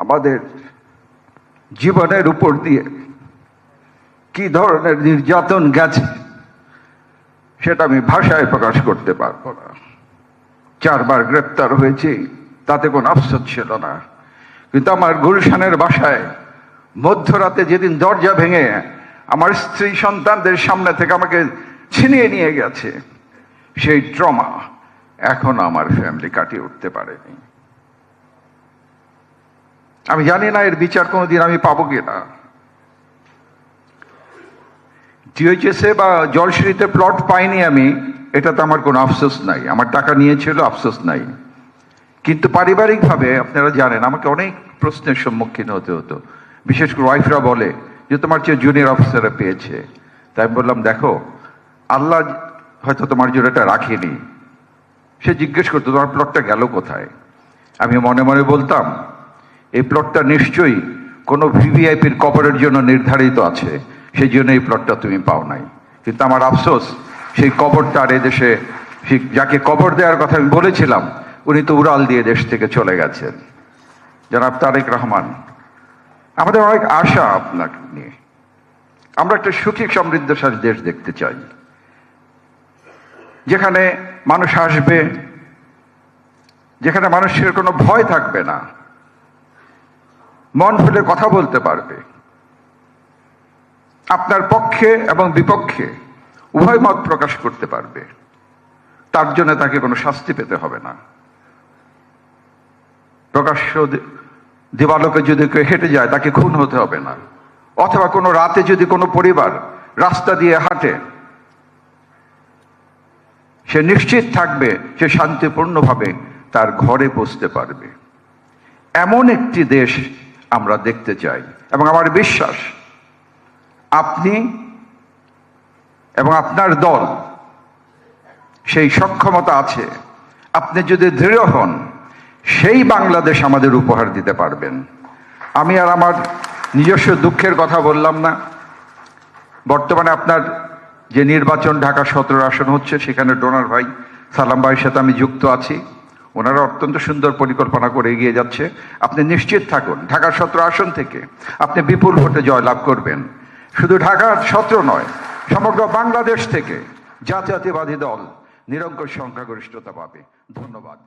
আমাদের জীবনের উপর দিয়ে কি ধরনের নির্যাতন গেছে সেটা আমি ভাষায় প্রকাশ করতে পারবো না। 4 বার গ্রেপ্তার হয়েছি, তাতে কোনো আফসোস ছিল না। কিন্তু আমার গুলশানের বাসায় মধ্যরাতে যেদিন দরজা ভেঙে আমার স্ত্রী সন্তানদের সামনে থেকে আমাকে ছিনিয়ে নিয়ে গেছে, সেই ট্রমা এখনো আমার ফ্যামিলি কাটিয়ে উঠতে পারেনি। আমি জানি না এর বিচার কোনোদিন আমি পাবো কিনা। ডিওএইচএসে বা জলশ্রীতে প্লট পাইনি আমি, এটাতে আমার কোনো আফসোস নাই। আমার টাকা নিয়েছিল, আফসোস নাই। কিন্তু পারিবারিকভাবে আপনারা জানেন আমাকে অনেক প্রশ্নের সম্মুখীন হতে হতো। বিশেষ করে ওয়াইফরা বলে যে তোমার চেয়ে জুনিয়র অফিসাররা পেয়েছে। তাই আমি বললাম, দেখো, আল্লাহ হয়তো তোমার জন্য এটা রাখিনি। সে জিজ্ঞেস করতো তোমার প্লটটা গেল কোথায়। আমি মনে মনে বলতাম এই প্লটটা নিশ্চয়ই কোনো ভিভিআইপির কবরের জন্য নির্ধারিত আছে, সেই জন্য এই প্লটটা তুমি পাও নাই। কিন্তু আমার আফসোস, সেই কবরটা আর এদেশে, যাকে কবর দেওয়ার কথা আমি বলেছিলাম, উনি তো উড়াল দিয়ে দেশ থেকে চলে গেছেন। জনাব তারেক রহমান, আমাদের অনেক আশা আপনাকে নিয়ে। আমরা একটা সুখী সমৃদ্ধশালী দেশ দেখতে চাই, যেখানে মানুষ আসবে, যেখানে মানুষের কোনো ভয় থাকবে না, মন খুলে কথা বলতে পারবে, আপনার পক্ষে এবং বিপক্ষে উভয় মত প্রকাশ করতে পারবে। তার জন্য তাকে কোনো শাস্তি পেতে হবে না। প্রকাশ্য দিবালোকে যদি কেউ হেঁটে যায় তাকে খুন হতে হবে না। অথবা কোনো রাতে যদি কোনো পরিবার রাস্তা দিয়ে হাঁটে, সে নিশ্চিত থাকবে সে শান্তিপূর্ণভাবে তার ঘরে পৌঁছতে পারবে। এমন একটি দেশ আমরা দেখতে চাই, এবং আমার বিশ্বাস আপনি এবং আপনার দল সেই সক্ষমতা আছে। আপনি যদি দৃঢ় হন, সেই বাংলাদেশ আমাদের উপহার দিতে পারবেন। আমি আর আমার নিজস্ব দুঃখের কথা বললাম না। বর্তমানে আপনার যে নির্বাচন ঢাকা 17 আসন হচ্ছে, সেখানে ডোনার ভাই সালাম ভাইয়ের সাথে আমি যুক্ত আছি। ওনারা অত্যন্ত সুন্দর পরিকল্পনা করে এগিয়ে যাচ্ছে। আপনি নিশ্চিত থাকুন, ঢাকা 17 আসন থেকে আপনি বিপুল ভোটে জয়লাভ করবেন। শুধু ঢাকা 17 নয়, সমগ্র বাংলাদেশ থেকে জাতীয়তাবাদী দল নিরঙ্কুশ সংখ্যাগরিষ্ঠতা পাবে। ধন্যবাদ।